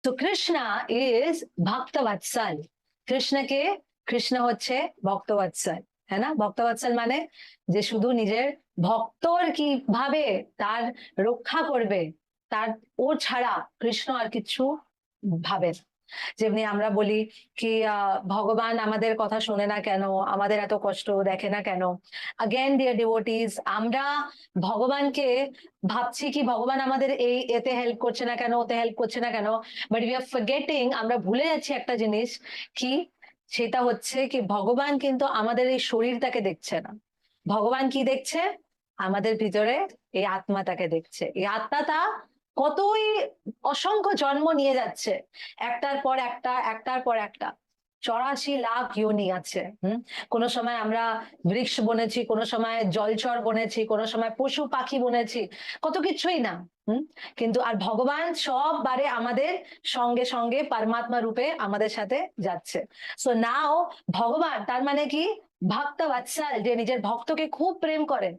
তো কৃষ্ণা ইজ ভক্তবৎসল। কৃষ্ণকে, কৃষ্ণ হচ্ছে ভক্তবৎসল, হ্যাঁ না? ভক্তবৎসল মানে যে শুধু নিজের ভক্তর কিভাবে তার রক্ষা করবে, তার ও ছাড়া কৃষ্ণ আর কিছু ভাবে না। যেমনি আমরা বলি কি ভগবান আমাদের কথা শোনে না কেন, আমাদের এত কষ্ট দেখে না কেন। अगेन डियर डिवोटीज, আমরা ভগবানকে ভাবছি কি ভগবান আমাদের এই এতে হেল্প করছে না কেন, ওতে হেল্প করছে না কেন, বাট উই আর ফরগেটিং, আমরা ভুলে যাচ্ছি একটা জিনিস কি, সেটা হচ্ছে কি ভগবান কিন্তু আমাদের এই শরীরটাকে দেখছে না। ভগবান কি দেখছে? আমাদের ভিতরে এই আত্মাটাকে দেখছে। এই আত্মাটা কতই অসংখ্য জন্ম নিয়ে যাচ্ছে, একটার পর একটা, একটার পর একটা, 84 লাখ ইয়োনি আছে। কোনো সময় আমরা বৃক্ষ বনেছি, কোনো সময় জলচর বনেছি, কোনো সময় পশু পাখি বনেছি, কত কিছুই না। কিন্তু আর ভগবান সব বারে আমাদের সঙ্গে সঙ্গে পরমাত্মা রূপে আমাদের সাথে যাচ্ছে। সো নাও ভগবান তার মানে কি, ভক্ত বৎসল, যে নিজের ভক্তকে খুব প্রেম করেন।